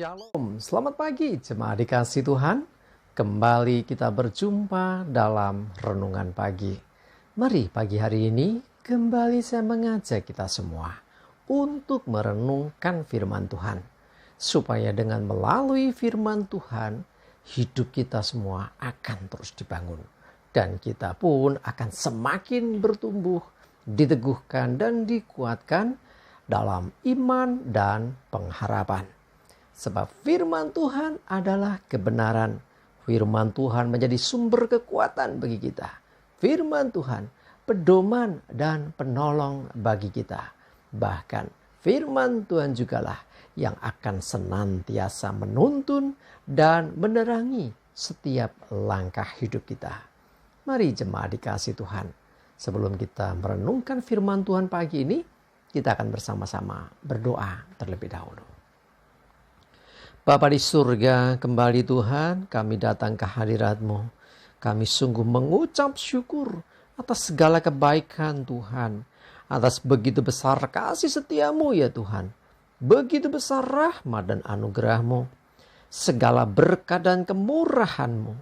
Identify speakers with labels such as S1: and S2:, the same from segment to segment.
S1: Shalom, selamat pagi jemaat dikasih Tuhan. Kembali kita berjumpa dalam renungan pagi. Mari pagi hari ini kembali saya mengajak kita semua untuk merenungkan firman Tuhan. Supaya dengan melalui firman Tuhan, hidup kita semua akan terus dibangun. Dan kita pun akan semakin bertumbuh, diteguhkan dan dikuatkan dalam iman dan pengharapan. Sebab firman Tuhan adalah kebenaran. Firman Tuhan menjadi sumber kekuatan bagi kita. Firman Tuhan pedoman dan penolong bagi kita. Bahkan firman Tuhan jugalah yang akan senantiasa menuntun dan menerangi setiap langkah hidup kita. Mari jemaat dikasih Tuhan. Sebelum kita merenungkan firman Tuhan pagi ini, kita akan bersama-sama berdoa terlebih dahulu. Bapa di surga, kembali Tuhan, kami datang ke hadirat-Mu. Kami sungguh mengucap syukur atas segala kebaikan Tuhan. Atas begitu besar kasih setia-Mu ya Tuhan. Begitu besar rahmat dan anugerah-Mu. Segala berkat dan kemurahan-Mu.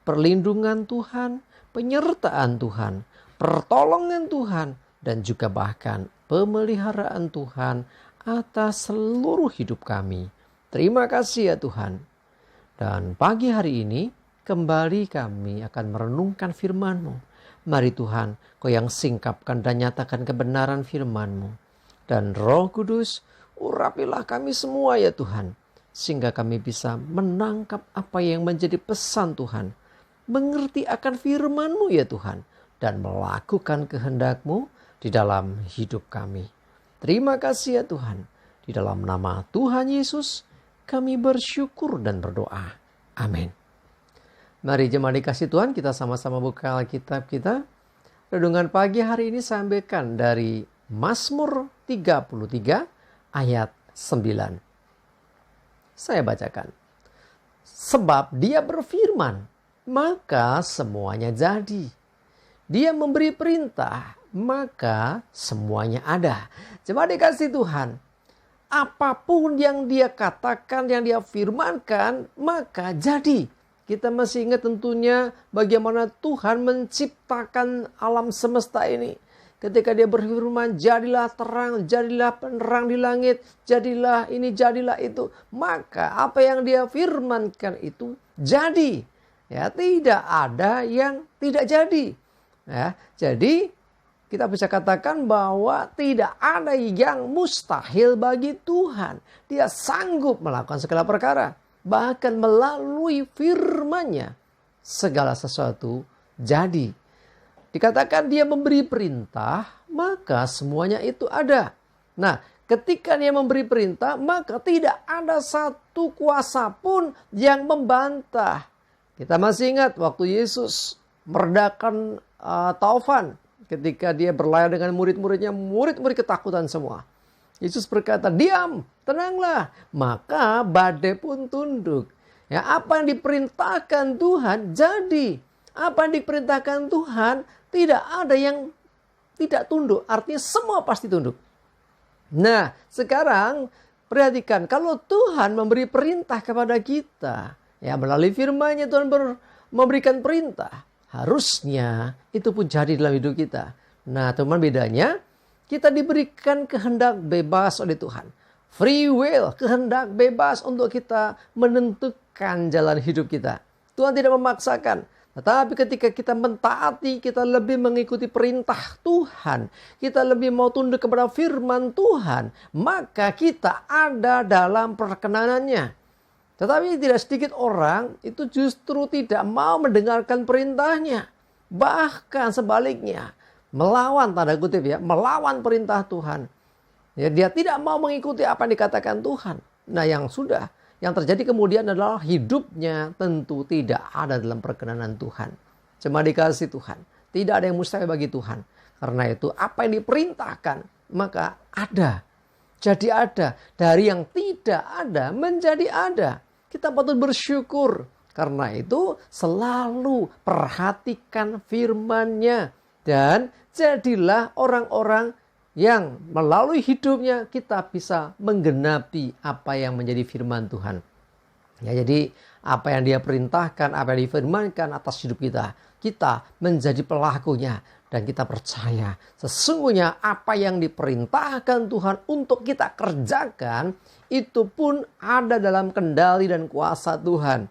S1: Perlindungan Tuhan, penyertaan Tuhan, pertolongan Tuhan, dan juga bahkan pemeliharaan Tuhan atas seluruh hidup kami. Terima kasih ya Tuhan. Dan pagi hari ini kembali kami akan merenungkan firman-Mu. Mari Tuhan, Kau yang singkapkan dan nyatakan kebenaran firman-Mu. Dan Roh Kudus, urapilah kami semua ya Tuhan. Sehingga kami bisa menangkap apa yang menjadi pesan Tuhan. Mengerti akan firman-Mu ya Tuhan. Dan melakukan kehendak-Mu di dalam hidup kami. Terima kasih ya Tuhan. Di dalam nama Tuhan Yesus, kami bersyukur dan berdoa. Amin. Mari jemaat dikasih Tuhan, kita sama-sama buka Alkitab kita. Renungan pagi hari ini saya ambilkan dari Mazmur 33 ayat 9. Saya bacakan. Sebab Dia berfirman, maka semuanya jadi. Dia memberi perintah, maka semuanya ada. Jemaat dikasih Tuhan, apapun yang Dia katakan, yang Dia firmankan, maka jadi. Kita masih ingat tentunya bagaimana Tuhan menciptakan alam semesta ini. Ketika Dia berfirman, jadilah terang, jadilah penerang di langit, jadilah ini, jadilah itu. Maka apa yang Dia firmankan itu jadi. Ya, tidak ada yang tidak jadi. Ya, jadi kita bisa katakan bahwa tidak ada yang mustahil bagi Tuhan. Dia sanggup melakukan segala perkara. Bahkan melalui firman-Nya segala sesuatu jadi. Dikatakan Dia memberi perintah, maka semuanya itu ada. Nah, ketika Dia memberi perintah, maka tidak ada satu kuasa pun yang membantah. Kita masih ingat waktu Yesus meredakan taufan. Ketika Dia berlayar dengan murid-muridnya, murid-murid ketakutan semua. Yesus berkata, diam, tenanglah. Maka badai pun tunduk. Ya, apa yang diperintahkan Tuhan jadi. Apa yang diperintahkan Tuhan tidak ada yang tidak tunduk. Artinya semua pasti tunduk. Nah, sekarang perhatikan, kalau Tuhan memberi perintah kepada kita, ya melalui firman-Nya Tuhan memberikan perintah. Harusnya itu pun jadi dalam hidup kita. Nah teman, bedanya kita diberikan kehendak bebas oleh Tuhan. Free will, kehendak bebas untuk kita menentukan jalan hidup kita. Tuhan tidak memaksakan. Tetapi ketika kita mentaati, kita lebih mengikuti perintah Tuhan. Kita lebih mau tunduk kepada firman Tuhan. Maka kita ada dalam perkenanannya. Tetapi tidak sedikit orang itu justru tidak mau mendengarkan perintahnya. Bahkan sebaliknya, melawan, tanda kutip ya, melawan perintah Tuhan. Ya, dia tidak mau mengikuti apa yang dikatakan Tuhan. Nah yang terjadi kemudian adalah hidupnya tentu tidak ada dalam perkenanan Tuhan. Cuma dikasih Tuhan. Tidak ada yang mustahil bagi Tuhan. Karena itu apa yang diperintahkan maka ada. Jadi ada. Dari yang tidak ada menjadi ada. Kita patut bersyukur. Karena itu selalu perhatikan firman-Nya. Dan jadilah orang-orang yang melalui hidupnya kita bisa menggenapi apa yang menjadi firman Tuhan. Ya, jadi apa yang dia perintahkan, apa yang difirmankan atas hidup kita menjadi pelakunya. Dan kita percaya sesungguhnya apa yang diperintahkan Tuhan untuk kita kerjakan itu pun ada dalam kendali dan kuasa Tuhan.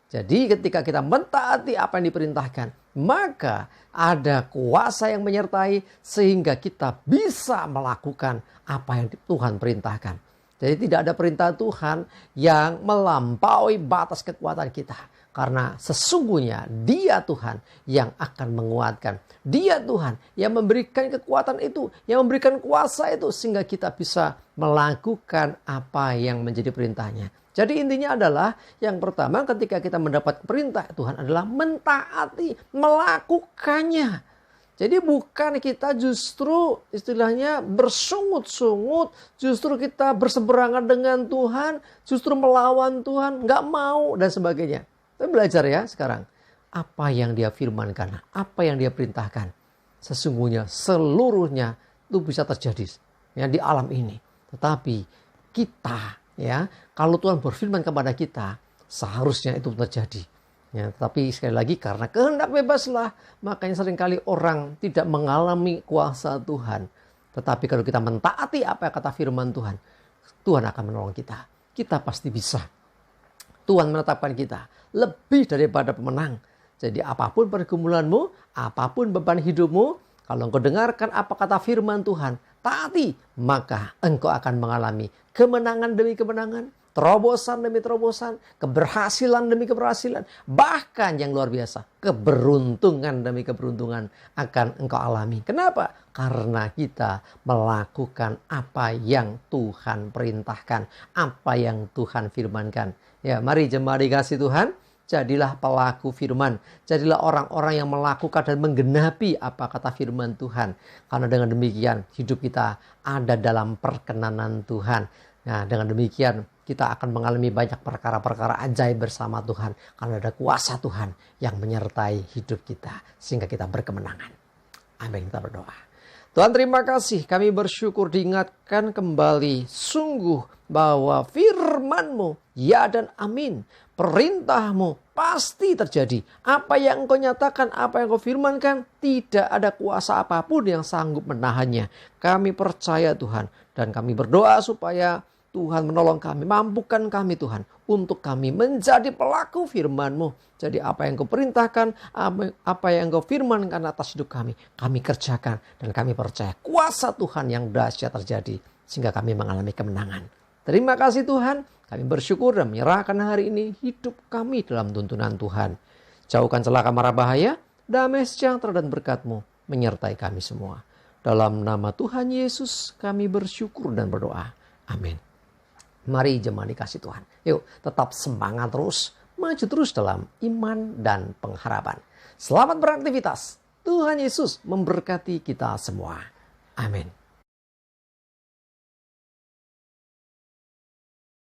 S1: Jadi ketika kita mentaati apa yang diperintahkan, maka ada kuasa yang menyertai sehingga kita bisa melakukan apa yang Tuhan perintahkan. Jadi tidak ada perintah Tuhan yang melampaui batas kekuatan kita. Karena sesungguhnya Dia Tuhan yang akan menguatkan. Dia Tuhan yang memberikan kekuatan itu, yang memberikan kuasa itu sehingga kita bisa melakukan apa yang menjadi perintahnya. Jadi intinya adalah yang pertama ketika kita mendapat perintah Tuhan adalah mentaati, melakukannya. Jadi bukan kita justru istilahnya bersungut-sungut, justru kita berseberangan dengan Tuhan, justru melawan Tuhan, nggak mau dan sebagainya. Tapi belajar ya sekarang, apa yang dia firmankan, apa yang dia perintahkan, sesungguhnya seluruhnya itu bisa terjadi ya di alam ini. Tetapi kita ya, kalau Tuhan berfirman kepada kita, seharusnya itu terjadi. Ya, tapi sekali lagi karena kehendak bebaslah, makanya seringkali orang tidak mengalami kuasa Tuhan. Tetapi kalau kita mentaati apa yang kata firman Tuhan, Tuhan akan menolong kita. Kita pasti bisa. Tuhan menetapkan kita lebih daripada pemenang. Jadi apapun pergumulanmu, apapun beban hidupmu, kalau engkau dengarkan apa kata firman Tuhan, taati, maka engkau akan mengalami kemenangan demi kemenangan, terobosan demi terobosan, keberhasilan demi keberhasilan, bahkan yang luar biasa, keberuntungan demi keberuntungan akan engkau alami. Kenapa? Karena kita melakukan apa yang Tuhan perintahkan, apa yang Tuhan firmankan. Ya, mari jemaat dikasih Tuhan, jadilah pelaku firman. Jadilah orang-orang yang melakukan dan menggenapi apa kata firman Tuhan. Karena dengan demikian hidup kita ada dalam perkenanan Tuhan. Nah, dengan demikian kita akan mengalami banyak perkara-perkara ajaib bersama Tuhan. Karena ada kuasa Tuhan yang menyertai hidup kita. Sehingga kita berkemenangan. Amin, kita berdoa. Tuhan terima kasih, kami bersyukur diingatkan kembali sungguh bahwa firman-Mu ya dan amin. Perintah-Mu pasti terjadi. Apa yang Engkau nyatakan, apa yang Engkau firmankan, tidak ada kuasa apapun yang sanggup menahannya. Kami percaya Tuhan dan kami berdoa supaya Tuhan menolong kami, mampukan kami Tuhan untuk kami menjadi pelaku firman-Mu. Jadi apa yang Kau perintahkan, apa yang Kau firmankan atas hidup kami kerjakan dan kami percaya kuasa Tuhan yang dahsyat terjadi sehingga kami mengalami kemenangan. Terima kasih Tuhan, kami bersyukur dan menyerahkan hari ini hidup kami dalam tuntunan Tuhan. Jauhkan celaka mara bahaya, damai sejahtera dan berkat-Mu menyertai kami semua. Dalam nama Tuhan Yesus kami bersyukur dan berdoa. Amin. Mari jemaat dikasih Tuhan. Yuk tetap semangat terus. Maju terus dalam iman dan pengharapan. Selamat beraktivitas. Tuhan Yesus memberkati kita semua. Amin.